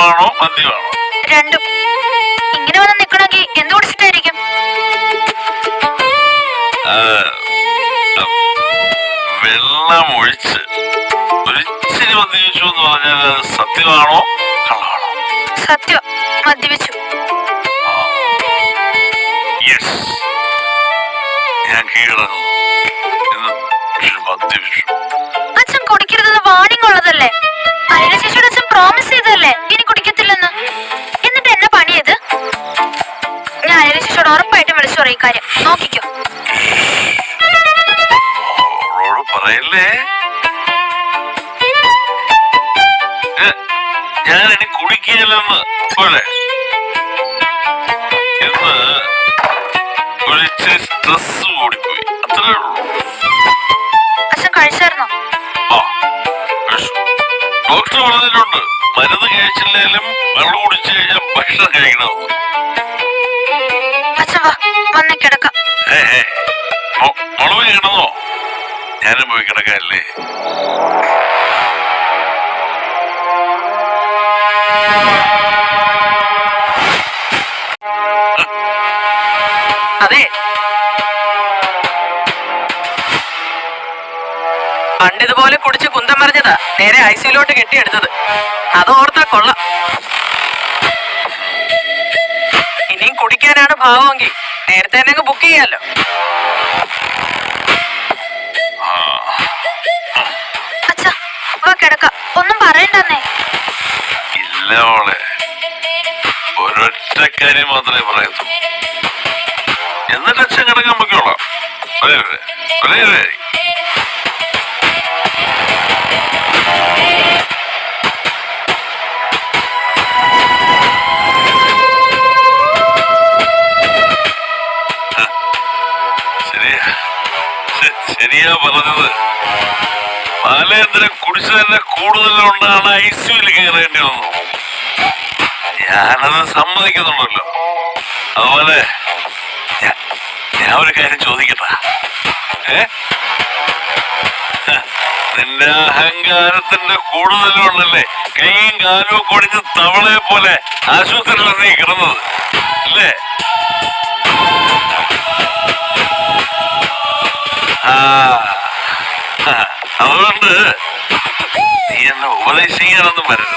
വെള്ളമാണോ മദ്യമാണോ? രണ്ടും. ഇങ്ങനെ വന്ന് നിക്കണമെങ്കിൽ എന്ത് കുടിച്ചിട്ടായിരിക്കും? വെള്ളം ഒഴിച്ച് ഒരിച്ചിരി മദ്യപിച്ചു എന്ന് പറഞ്ഞാൽ അത് സത്യമാണോ കള്ളമാണോ? സത്യം, മദ്യപിച്ചു. യെസ്, ഞാൻ കീഴടങ്ങുന്നു. മദ്യപിച്ചു. അച്ഛൻ കുടിക്കരുതെന്ന് വാണിംഗ് ഉള്ളതല്ലേ? അനില ചേച്ചിയുടെ അച്ഛൻ പ്രോമിസ് ചെയ്തല്ലേ ഇനി കുടിക്കത്തില്ലെന്ന്. എന്നിട്ട് എന്നെ പണിയത്. ഞാൻ അനില ചേച്ചിയോട് ഉറപ്പായിട്ടും വിളിച്ചു പറയും കാര്യം. നോക്കിക്കോ. പറയല്ലേ, ഞാൻ ഇനി കുടിക്കില്ലെന്ന് പോലെ എന്ന് ഒരിച്ചിരി സ്ട്രെസ് കൂടിപ്പോയി, അത്രേ ഉള്ളൂ. അച്ഛൻ കഴിച്ചായിരുന്നോ? ഡോക്ടർ പറഞ്ഞിട്ടുണ്ട് മരുന്ന് കഴിച്ചില്ലേലും വെള്ളം കുടിച്ചു കഴിഞ്ഞാൽ ഭക്ഷണം കഴിക്കണമെന്ന്. അച്ഛൻ വാ, വന്ന് കിടക്കാം. മുളവ് ചെയ്യണമെന്നോ? ഞാനും പോയി കിടക്കാല്ലേ. അതെ, പണ്ടിതുപോലെ കുടിച്ച് കുന്തം മറിഞ്ഞതാ നേരെ ഐസിയിലോട്ട് കെട്ടിയെടുത്തത്. അതോർത്താ കൊള്ളാം. ഇനിയും കുടിക്കാനാണ് ഭാവമെങ്കിൽ നേരത്തെ തന്നെ ബുക്ക് ചെയ്യാലോ. അച്ഛാ വാ കിടക്കാം, ഒന്നും പറയണ്ടെന്നേ. ഇല്ല മോളെ, ഒരൊറ്റ കാര്യം മാത്രമേ പറയുന്നു. എന്നിട്ട് അച്ഛൻ കിടക്കാൻ പൊക്കോളാം. ശരിയാ പറഞ്ഞത്. ബാലേന്ദ്രൻ കുടിച്ചതന്നെ കൂടുതലുകൊണ്ടാണ് ഐസിയുവിൽ കയറേണ്ടി വന്നു. ഞാനത് സമ്മതിക്കുന്നുണ്ടല്ലോ. അതുപോലെ ഞാൻ ഒരു കാര്യം ചോദിക്കട്ടെ. നിന്റെ അഹങ്കാരത്തിന്റെ കൂടുതലുകൊണ്ടല്ലേ കൈയും കാലും കൊടിഞ്ഞ് തവളയെ പോലെ ആശുപത്രിയിൽ നീ കിടന്നത് അല്ലേ? അതുകൊണ്ട് നീ എന്നെ ഉപദേശിക്കാനൊന്നും വരരുത്.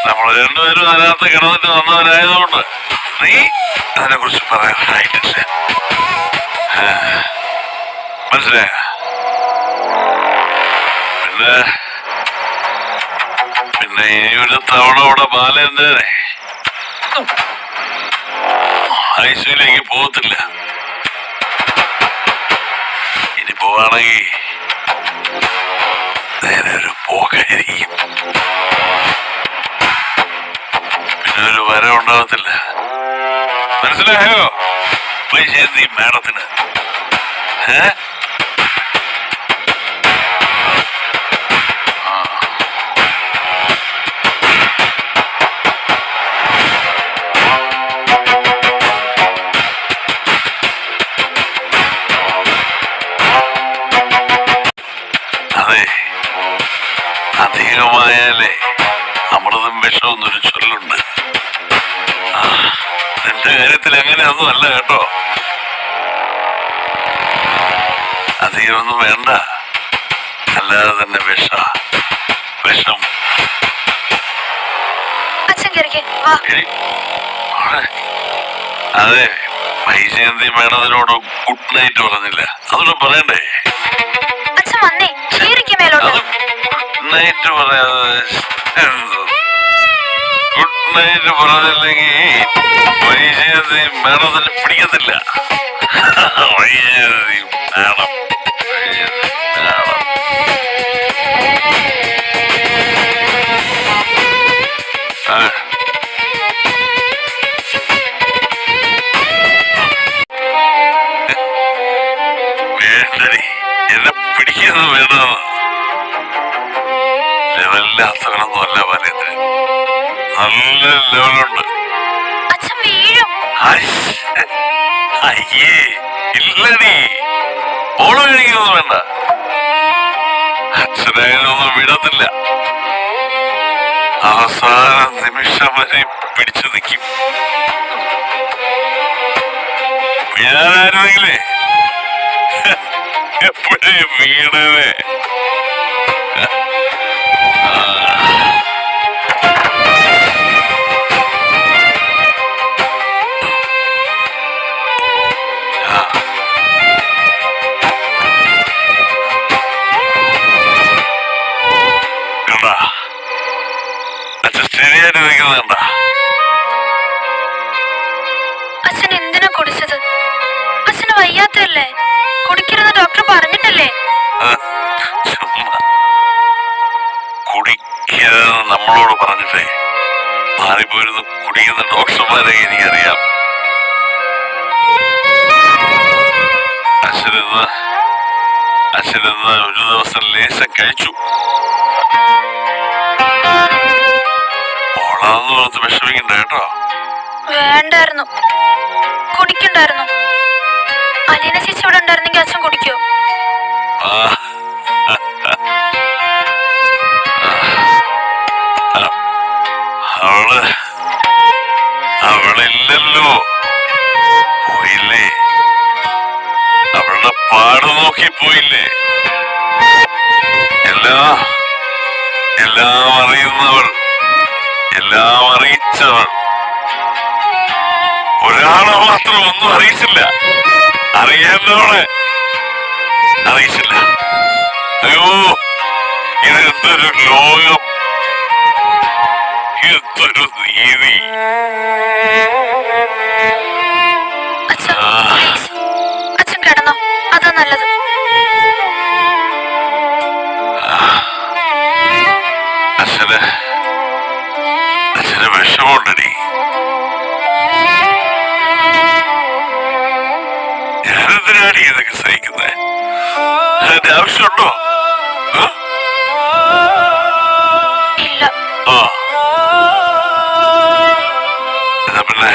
നമ്മൾ രണ്ടുപേരും അതിനകത്ത് കിടന്നിട്ട് വന്നവരായതുകൊണ്ട് നീ അതിനെ കുറിച്ച് പറയാനായിട്ടില്ല. മനസ്സിലായ? പിന്നെ ഇനി ഒരു തവണ ഇവിടെ ബാലേന്ദ്രനെ ഐസിയിലേക്ക് പോകത്തില്ല. ഇനി പോവാണെങ്കിൽ നേരെ ഒരു പോകായിരിക്കും. പിന്നെ ഒരു വരം ഉണ്ടാകത്തില്ല. മനസ്സിലായോ വൈജയന്തി മാഡത്തിന്? അതെ, അധികമായാലേ അമൃതം വിഷമെന്നൊരു ചൊല്ലുണ്ട്. എന്റെ കാര്യത്തിൽ അങ്ങനെയൊന്നും അല്ല കേട്ടോ. അധികമൊന്നും വേണ്ട, അല്ലാതെ തന്നെ വിഷം. അതെ, വൈജയന്തി മേഡത്തിനോട് ഗുഡ് നൈറ്റ് പറഞ്ഞില്ല, അതുകൊണ്ട് പറയണ്ടേ? ഗുഡ് നൈറ്റ് പറയാതെ ഗുഡ് നൈറ്റ് പറഞ്ഞില്ലെങ്കിൽ വൈജയന്തി മേഡത്തിന് പിടിക്കത്തില്ല. വൈജയന്തി മേഡം വേണ്ടടി, എന്നെ പിടിക്കുന്നത് വേണമെന്ന്. ലെവലില്ലാത്തവനൊന്നും അല്ല ബാലേന്ദ്രൻ, നല്ല ലെവലുണ്ട്. അയ്യേ ഇല്ലടി, ഓള് കഴിക്കുന്നൊന്നും വേണ്ട. അച്ഛനായതൊന്നും വിടത്തില്ല. അവസാന നിമിഷം വരെ പിടിച്ചു നിൽക്കും. ഞാനായിരുന്നെങ്കിലേ എപ്പോഴേ വീണേ. അച്ഛൻ ശരിയായിട്ട് നിൽക്കുന്നുണ്ട. അച്ഛൻ എന്തിനാ കുടിച്ചത്? അച്ഛന് വയ്യാത്തല്ലേ? കുടിക്കരുത് ഡോക്ടർ പറഞ്ഞിട്ടല്ലേ? ചുമ്മാ കുടിക്കരുത് നമ്മളോട് പറഞ്ഞിട്ടേ മാറിപ്പോയിരുന്നു കുടിക്കുന്ന ഡോക്ടർമാരെ എനിക്കറിയാം. അച്ഛനെന്ന് ഒരു ദിവസം ലേശം കഴിച്ചു. ഓളാന്ന് ഓർത്ത് വിഷമിക്കണ്ട കേട്ടോ. വേണ്ടായിരുന്നു, കുടിക്കണ്ടായിരുന്നു. അലീന ചേച്ചി ഇവിടെ ഉണ്ടായിരുന്നെങ്കിൽ അച്ഛൻ കുടിക്കോ? അവളില്ലല്ലോ, പോയില്ലേ? അവളുടെ പാട് നോക്കി പോയില്ലേ? എല്ലാം അറിയുന്നവൾ, എല്ലാം അറിയിച്ചവൾ. ഒരാളെ മാത്രം ഒന്നും അറിയിച്ചില്ല. അറിയാവുന്നവളെ അറിയിച്ചില്ല. അയ്യോ, ഇതെന്തൊരു ലോകം, എന്തൊരു നീതി. അച്ഛൻ കിടന്നോ, അതാ നല്ലത്. അച്ഛന് വിഷമമുണ്ടടി. ഞാനെന്തിനാടി ഇതൊക്കെ സഹിക്കുന്നേ? അതിന്റെ ആവശ്യമുണ്ടോ? ഇല്ല. എന്നാ പിന്നെ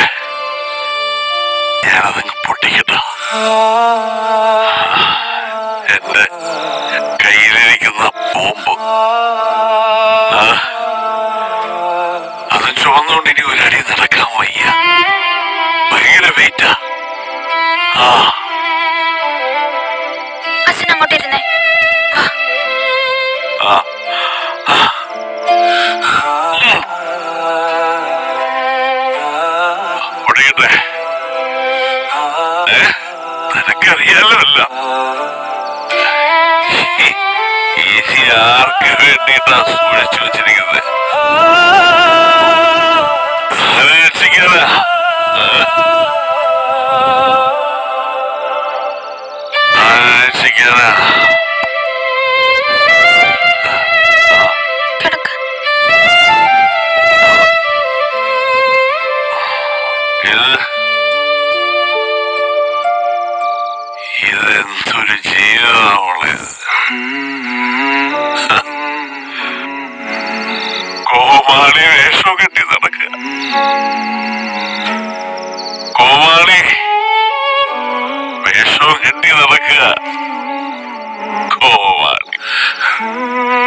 ഞാനതങ്ങ് പൊട്ടിക്കട്ടോ. എന്റെ കയ്യിലിരിക്കുന്ന ബോംബ് അത് ചുവന്നുകൊണ്ട് ഇനി ഒരടി നടക്കാൻ വയ്യ. ഭയങ്കര വെയിറ്റാ. അച്ഛൻ അങ്ങോട്ട് ഇരുന്നേ. പൊടിക്കട്ടെ. നിനക്കറിയാലോ അല്ല ഇനി ആർക്ക് വേണ്ടിയിട്ടാ സൂക്ഷിച്ചു വെച്ചിരിക്കുന്നത്? രക്ഷിക്കാനാ. രക്ഷിക്കാനാ. ഇതെന്തൊരു ജീവിതമാണുള്ളത്. കോമാളി വേഷം കെട്ടി നടക്കുക. കോമാളി വേഷം കെട്ടി നടക്കുക. കോമാളി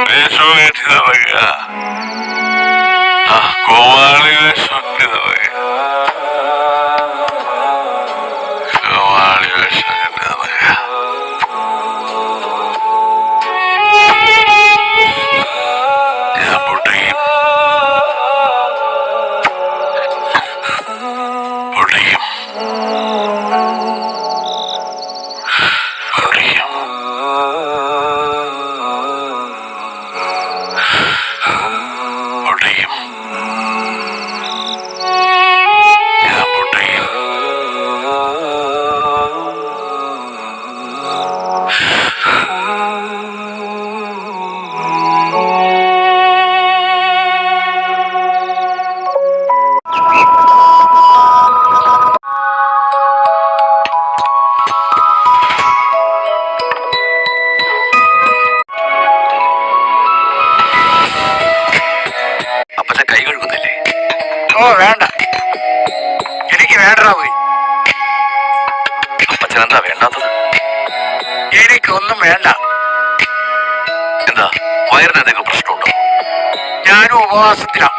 വേഷം കെട്ടി നടക്കുക. കോമാളി വേഷം കെട്ടി നടക്കുക. കോമാളി വേഷം കെട്ടി നടക്കുക. ഞാൻ പൊട്ടിക്കും. പൊട്ടിക്കും. പൊട്ടിക്കും. പൊട്ടിക്കും. ഞാൻ പൊട്ടിക്കും. അപ്പച്ചൻ കൈ കഴുകുന്നില്ലേ? ഓ വേണ്ട, എനിക്ക് വേണ്ടടാ പോയി. അപ്പച്ചൻ എന്താ വേണ്ടാത്തത്? എനിക്കൊന്നും വേണ്ട. എന്താ വയറിന് എന്തെങ്കിലും പ്രശ്നമുണ്ടോ? ഞാനും ഉപവാസത്തിലാണ്.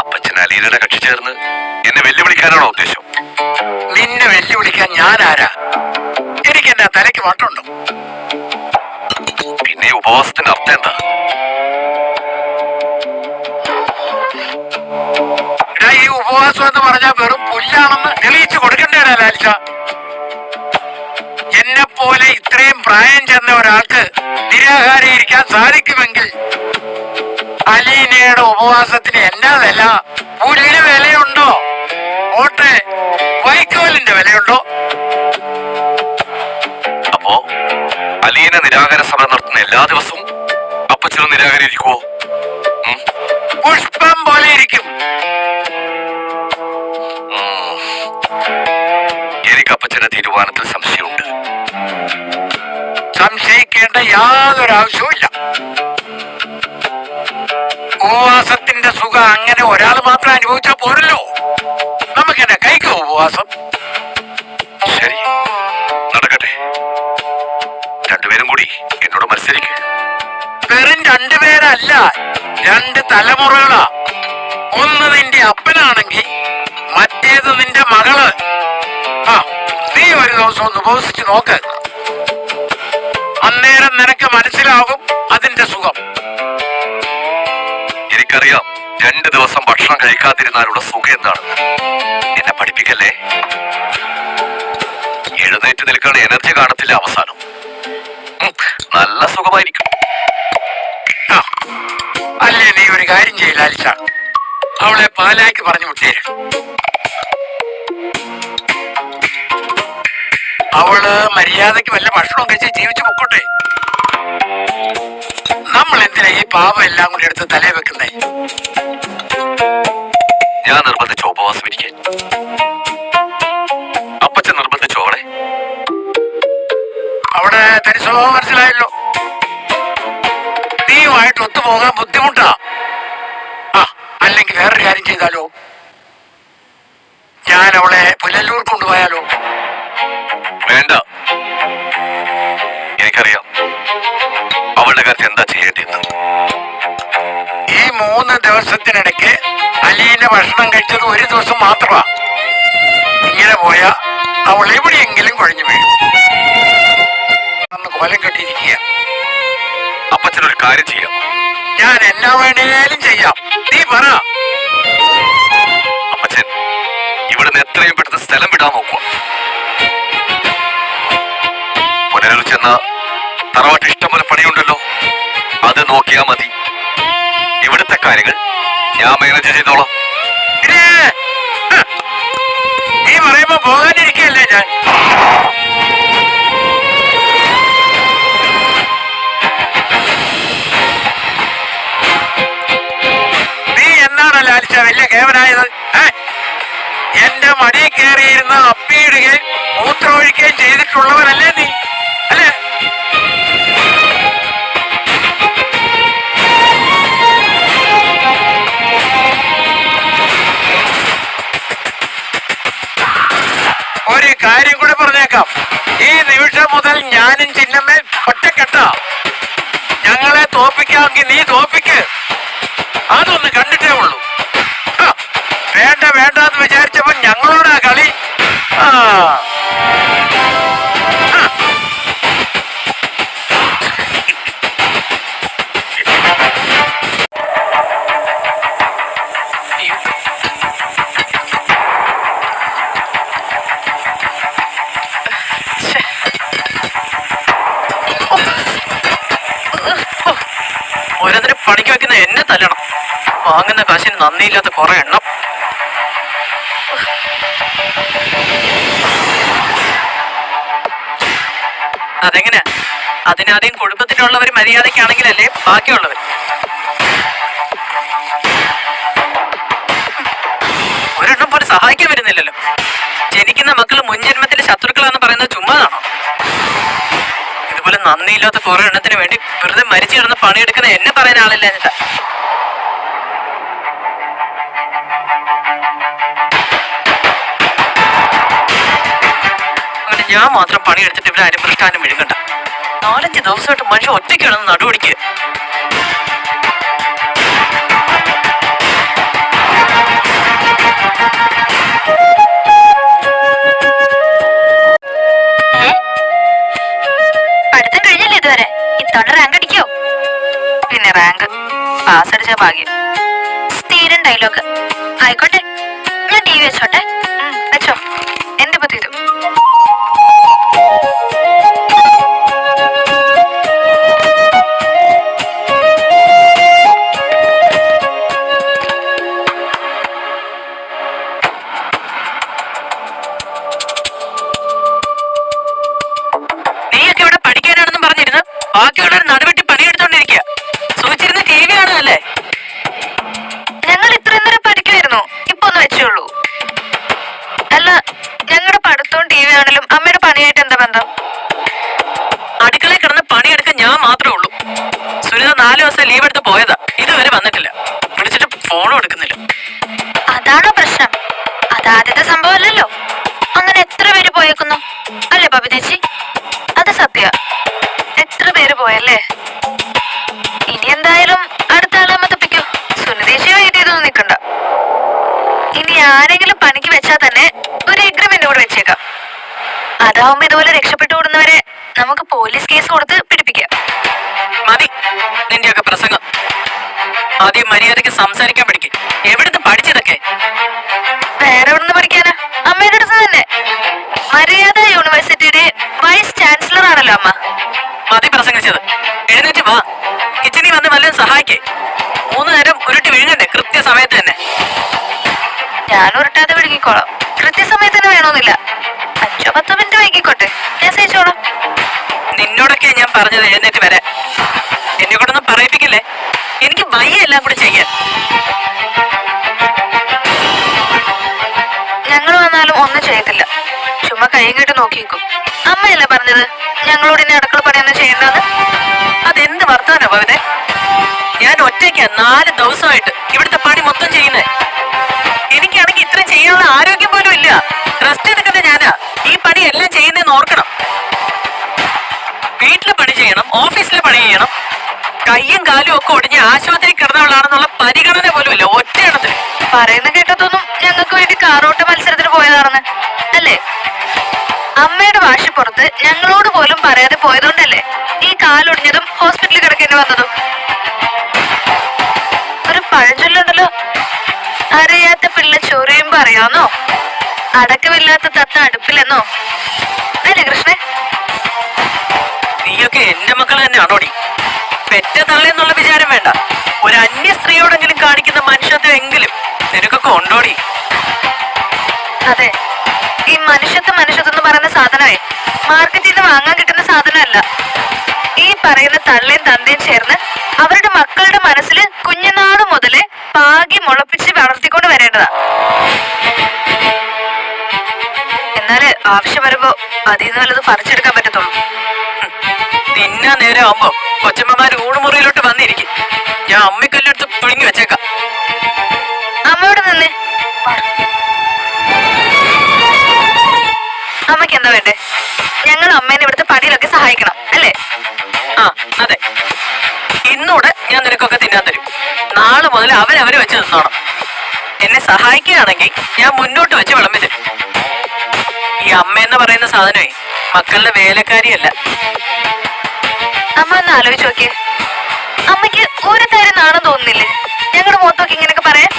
അപ്പച്ചൻ അലീനയുടെ കക്ഷി ചേർന്ന് എന്നെ വെല്ലുവിളിക്കാനാണോ ഉദ്ദേശം? നിന്നെ വെല്ലുവിളിക്കാൻ ഞാൻ ആരാ? എനിക്ക് എന്നെ തലയ്ക്ക് വട്ടുണ്ടോ? പിന്നെ ഈ ഉപവാസത്തിന്റെ അർത്ഥം എന്താ? ഈ ഉപവാസം എന്ന് പറഞ്ഞാൽ വെറും പുല്ലാണെന്ന് തെളിയിച്ചു കൊടുക്കണ്ടേടാ ലാലിച്ച. എന്നെ പോലെ ഇത്രയും പ്രായം ചെന്ന ഒരാൾക്ക് നിരാഹാരിയിരിക്കാൻ സാധിക്കുമെങ്കിൽ അലീനയുടെ ഉപവാസത്തിന് എന്നാ വില? പുല്ലിന് വിലയുണ്ടോ? ഓട്ടെ, വൈക്കോലിന്റെ വിലയുണ്ടോ? അപ്പോ അലീന നിരാഹാര സമരം നടത്തുന്ന എല്ലാ ദിവസവും അപ്പച്ചനും നിരാകരിക്കുവോ? പുഷ്പം പോലെ ഇരിക്കും. എനിക്ക് അപ്പച്ചന്റെ തീരുമാനത്തിൽ സംശയമുണ്ട്. സംശയിക്കേണ്ട യാതൊരു ആവശ്യവുമില്ല. ഉപവാസത്തിന്റെ സുഖം അങ്ങനെ ഒരാൾ മാത്രം അനുഭവിച്ചാൽ പോരല്ലോ. നമുക്കെന്നെ കൈക്കോ ഉപവാസം? ശരി, നടക്കട്ടെ. രണ്ടുപേരും കൂടി എന്നോട് മത്സരിക്കും. വെറും രണ്ടുപേരല്ല, 2 തലമുറകളാ. ഒന്ന് നിന്റെ അപ്പനാണെങ്കിൽ മറ്റേത് നിന്റെ മകള്. ആ, നീ ഒരു ദിവസം ഒന്ന് ഉപവസിച്ച് നോക്ക്. അന്നേരം നിനക്ക് മനസ്സിലാകും അതിന്റെ സുഖം. എനിക്കറിയാം 2 ദിവസം ഭക്ഷണം കഴിക്കാതിരുന്നാലുള്ള സുഖം എന്താണെന്ന്. എന്നെ പഠിപ്പിക്കല്ലേ. എഴുന്നേറ്റ് നിൽക്കാൻ എനർജി കാണത്തില്ല അവസാനം. നല്ല സുഖമായിരിക്കും. അല്ലേ, നീ ഒരു കാര്യം ചെയ്യില്ല അലിച്ച, അവളെ പാലാക്കി പറഞ്ഞു വിട്ടേര്. അവള് മര്യാദക്ക് വല്ല ഭക്ഷണം കഴിച്ച് ജീവിച്ചു പൊക്കോട്ടെ. നമ്മൾ എന്തിനാ ഈ പാപം എല്ലാം കൂടി എടുത്ത് തലേ വെക്കുന്നേ? ഞാൻ നിർബന്ധിച്ച ഉപവാസം ഇരിക്കാൻ. അപ്പച്ചൻ നിർബന്ധിച്ചോ അവളെ? അവിടെ തനി സ്വഭാവം മനസ്സിലായല്ലോ. നീയുമായിട്ട് ഒത്തുപോകാൻ ബുദ്ധിമുട്ടാ. ആ, അല്ലെങ്കിൽ വേറൊരു കാര്യം ചെയ്താലോ? ഞാൻ അവളെ പുനലൂർ കൊണ്ടുപോയാലോ? വേണ്ട. എനിക്കറിയാം അവളുടെ കാര്യത്തിൽ എന്താ ചെയ്യേണ്ടതെന്ന്. ഈ 3 ദിവസത്തിനിടയ്ക്ക് അലീന ഭക്ഷണം കഴിച്ചത് ഒരു ദിവസം മാത്രമാ. ഇങ്ങനെ പോയാ അവൾ എവിടെയെങ്കിലും കുഴഞ്ഞു വീഴും. കൊലം കെട്ടിയിരിക്കുക. അപ്പച്ചനൊരു കാര്യം ചെയ്യാം. ഞാൻ എന്നാ വേണേലും ചെയ്യാം, നീ പറ. അപ്പച്ചൻ ഇവിടുന്ന് എത്രയും പെട്ടെന്ന് സ്ഥലം വിടാൻ നോക്കുക. പുനലൂർ ചെന്ന തറവാട്ട് ഇഷ്ടംപോലെ പണിയുണ്ടല്ലോ, അത് നോക്കിയാ മതി. ഇവിടുത്തെ കാര്യങ്ങൾ ഞാൻ മാനേജ് ചെയ്തോളാം. നീ പറയുമ്പോ പോകാനിരിക്കല്ലേ ഞാൻ? നീ എന്നാണ് ലാലിച്ച വലിയ കേവനായത്? എന്റെ മടി കയറിയിരുന്ന് അപ്പിയിടുകയും മൂത്രമൊഴിക്കുകയും ചെയ്തിട്ടുള്ളവനല്ലേ നീ? അല്ലേ? ഒരു കാര്യം കൂടെ പറഞ്ഞേക്കാം. ഈ നിമിഷം മുതൽ ഞാനും ചിന്നമ്മ ഒറ്റക്കെട്ടാ. ഞങ്ങളെ തോപ്പിക്കാമെങ്കിൽ നീ തോപ്പിക്ക്. അതൊന്ന് കണ്ടിട്ടേ ഉള്ളൂ. വേണ്ട വേണ്ടെന്ന് വിചാരിച്ചപ്പോ ഞങ്ങളോടാ കളി. ഓരോരുത്തരെ പണിക്ക് വെക്കുന്ന എന്നെ തല്ലണം. വാങ്ങുന്ന കാശിന് നന്ദിയില്ലാത്ത കുറെ എണ്ണം. അതെങ്ങനെയാ? അതിനാദ്യം കുടുംബത്തിലുള്ളവർ മര്യാദക്കാണെങ്കിലല്ലേ ബാക്കിയുള്ളവർ. ഒരെണ്ണം പോലും സഹായിക്കാൻ വരുന്നില്ലല്ലോ. ജനിക്കുന്ന മക്കള് മുൻജന്മത്തിലെ ശത്രുക്കളാന്ന് പറയുന്നത് ചുമ്മാതാണോ? ഇതുപോലെ നന്ദിയില്ലാത്ത കുറെ എണ്ണത്തിന് വേണ്ടി വെറുതെ മരിച്ചു കിടന്ന് പണിയെടുക്കുന്ന എന്നെ പറയുന്ന ആളല്ല എന്നിട്ടാ. ഞാൻ മാത്രം പണിയെടുത്തിട്ട് ഇവിടെ ആരും പ്രശ്നം വിഴുങ്ങണ്ട. 4-5 ദിവസമായിട്ട് മനുഷ്യൻ ഒറ്റയ്ക്കാണെന്ന് നടുപിടിക്കുക. പഠിത്തം കഴിഞ്ഞല്ലേ ഇതുവരെ? ഇത്തവണ റാങ്ക് അടിക്കോ? പിന്നെ റാങ്ക് പാസ് അടിച്ച ഭാഗ്യം. സ്ഥിരം ഡയലോഗ്. ആയിക്കോട്ടെ, ഞാൻ ടി വി വെച്ചോട്ടെ. വെച്ചോ. എന്ത് പറ്റിയത്? നീയൊക്കെ ഇവിടെ പഠിക്കാനാണെന്നും പറഞ്ഞിരുന്നു ബാക്കിയുള്ളവർ നടുവെട്ടി പണിയെടുത്തോണ്ടിരിക്കുക. സൂചിച്ചിരുന്ന ടി വി കാണുന്നല്ലേ? ഞങ്ങൾ ഇത്രയും നേരം പഠിക്കുമായിരുന്നു, ഇപ്പൊ ഒന്ന് വെച്ചോളൂ. അല്ല, ഞങ്ങളുടെ പഠിത്തവും ടി വി ആണെങ്കിലും അമ്മയുടെ പണിയായിട്ട് എന്താ ബന്ധം? അടുക്കളയിൽ കിടന്ന് പണിയെടുക്കാൻ ഞാൻ മാത്രമേ ഉള്ളൂ. സുനിത 4 ദിവസം ലീവ് എടുത്ത് പോയതാ, ഇതുവരെ വന്നിട്ടില്ല. വിളിച്ചിട്ട് ഫോണും എടുക്കുന്നില്ല. അതാണോ പ്രശ്നം? അതാദ്യത്തെ സംഭവമല്ലല്ലോ. അങ്ങനെ എത്ര പേര് പോയേക്കുന്നു അല്ലേ ബബി ചേച്ചി? അത് സത്യ. എത്ര പേര് പോയല്ലേ? ഇനി എന്തായാലും അടുത്ത ആളാമ തപ്പിക്കോ. സുനിതേശി വെയിറ്റ് ചെയ്തൊന്നും നിൽക്കണ്ട. ഇനി ആരെങ്കിലും പണിക്ക് വെച്ചാൽ തന്നെ ഒരു എഗ്രിമെന്റ് കൂടെ വെച്ചേക്കാം. അതാവുമ്പോ ഇതുപോലെ രക്ഷപ്പെട്ടു കൂടുന്നവരെ നമുക്ക് പോലീസ് കേസ് കൊടുത്ത് പിടിപ്പിക്കാം. മതി നിന്റെയൊക്കെ പ്രസംഗം. ആദ്യം മര്യാദയ്ക്ക് സംസാരിക്കാൻ പഠിക്കും. എവിടുന്ന് പഠിച്ചതൊക്കെ? വേറെ എവിടുന്ന് പഠിക്കാനാ? അമ്മയുടെ അടുത്ത് തന്നെ. മര്യാദ യൂണിവേഴ്സിറ്റിയുടെ വൈസ് ചാൻസലർ ആണല്ലോ അമ്മ. മതി പ്രസംഗിച്ചത്. എഴുന്നേറ്റ് വാ, കിച്ചണിൽ വന്ന് വല്ലതും സഹായിക്കേ. 3 നേരം ഉരുട്ടി വിഴുങ്ങണ്ടേ കൃത്യസമയത്ത് തന്നെ? ഞാൻ ഉരുട്ടാതെ വിഴുങ്ങിക്കോളാം. കൃത്യസമയത്ത് തന്നെ വേണമെന്നില്ല. 5-10 മിനിറ്റ് വൈകിക്കോട്ടെ, ഞാൻ സഹിച്ചോളാം. നിന്നോടൊക്കെ ഞാൻ പറഞ്ഞത് എഴുന്നേറ്റ് വരാൻ. എന്നെ കൊണ്ടൊന്നും പറയിപ്പിക്കില്ലേ? എനിക്ക് വയ്യ എല്ലാം കൂടി ചെയ്യാൻ. ഞങ്ങൾ വന്നാലും ഒന്നും ചെയ്യത്തില്ല, ചുമ്മാ കൈ കേട്ട് നോക്കിയിരിക്കും. അമ്മയല്ലേ പറഞ്ഞത് ഞങ്ങളോട് ഇനി അടുക്കള പണിയൊന്നും ചെയ്യണ്ടെന്ന്? അതെന്ത് വർത്താനോ ഭവനെ? ഞാൻ ഒറ്റയ്ക്കാ 4 ദിവസമായിട്ട് ഇവിടുത്തെ പണി മൊത്തം ചെയ്യുന്നേ. എനിക്കാണെങ്കിൽ ഇത്ര ചെയ്യാനുള്ള ആരോഗ്യം പോലും ഇല്ല. റെസ്റ്റ് എടുക്കുന്ന ഞാനാ ഈ പണി എല്ലാം ചെയ്യുന്നതെന്ന് ഓർക്കണം. വീട്ടിലെ പണി ചെയ്യണം, ഓഫീസിലെ പണി ചെയ്യണം. കയ്യും കാലും ഒക്കെ ഒടിഞ്ഞ് ആശുപത്രി കിടന്നവളാണെന്നുള്ള പരിഗണന പോലും ഇല്ല ഒറ്റയെണ്ണത്തിൽ. പറയുന്ന കേട്ടതൊന്നും ഞങ്ങൾക്ക് വേണ്ടി കാറോട്ട മത്സരത്തിന് പോയതാണെന്ന് അല്ലേ? അമ്മയുടെ വാശിപ്പുറത്ത് ഞങ്ങളോട് പോലും പറയാതെ പോയതുകൊണ്ടല്ലേ ഈ കാലൊടിഞ്ഞതും ഹോസ്പിറ്റലിൽ കിടക്കേണ്ടി വന്നതും. ഒരു പഴഞ്ചൊല്ലുണ്ടല്ലോ, അറിയാത്ത പിള്ള ചൊറിയുമ്പോ അറിയാവുന്നോ, അടക്കമില്ലാത്ത തത്ത അടുപ്പിലെന്നോ. അല്ലേ കൃഷ്ണൻ? നീയൊക്കെ എന്റെ മക്കൾ തന്നെയാണോടി? പെറ്റ തള്ളെന്നുള്ള വിചാരം വേണ്ട. ഒരു അന്യ സ്ത്രീയോടെങ്കിലും കാണിക്കുന്ന മനുഷ്യത്വം എങ്കിലും നിനക്കൊക്കെ ഉണ്ടോടി? അതെ, ഈ മനുഷ്യത്വം എന്ന് പറയുന്ന സാധനമേ മാർക്കറ്റിൽ നിന്ന് വാങ്ങാൻ കിട്ടുന്ന സാധനമല്ല. ഈ പറയുന്ന തള്ളയും തന്തയും ചേർന്ന് അവരുടെ മക്കളുടെ മനസ്സിൽ കുഞ്ഞുനാള് മുതലേ പാകി മുളപ്പിച്ച് വളർത്തിക്കൊണ്ട് വരേണ്ടതാ. എന്നാല് ആവശ്യം വരുമ്പോ അതിൽ നിന്ന് വല്ലത് പറിച്ചെടുക്കാൻ പറ്റത്തുള്ളൂ. തിന്നാ നേരം ആവുമ്പോ കൊച്ചമ്മമാര് ഊണുമുറിയിലോട്ട് വന്നിരിക്കും. ഞാൻ അമ്മിക്കല്ലെടുത്ത് പിഴുങ്ങി വെച്ചേക്കാം. അമ്മയോട് നിന്നേ. അമ്മയ്ക്ക് എന്താ വേണ്ടേ? ഞങ്ങൾ അമ്മേനെ ഇവിടുത്തെ പണിയിലൊക്കെ സഹായിക്കണം അല്ലേ? ആ അതെ, ഇന്നൂടെ ഞാൻ നിനക്കൊക്കെ തിന്നാൻ തരും. നാളെ മുതൽ അവരവര് വെച്ച് തിന്നോണം. എന്നെ സഹായിക്കുകയാണെങ്കിൽ ഞാൻ മുന്നോട്ട് വെച്ച് വിളമ്പി തരും. ഈ അമ്മ എന്ന് പറയുന്ന സാധനമേ മക്കളുടെ വേലക്കാരിയല്ല. അമ്മ ഒന്ന് ആലോചിച്ച് നോക്കിയേ. അമ്മയ്ക്ക് ഒരു കാര്യം നാണം തോന്നുന്നില്ലേ ഞങ്ങളുടെ മുഖത്തൊക്കെ ഇങ്ങനെയൊക്കെ പറയാൻ?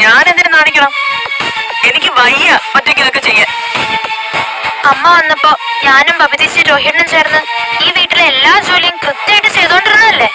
ഞാൻ എന്തിനു നാണിക്കണം? എനിക്ക് വയ്യ ഒറ്റയ്ക്ക് ഇതൊക്കെ ചെയ്യാൻ. അമ്മ വന്നപ്പോ ഞാനും ബബിതേശി രോഹിണനും ചേർന്ന് ഈ വീട്ടിലെ എല്ലാ ജോലിയും കൃത്യമായിട്ട് ചെയ്തോണ്ടിരുന്നതല്ലേ?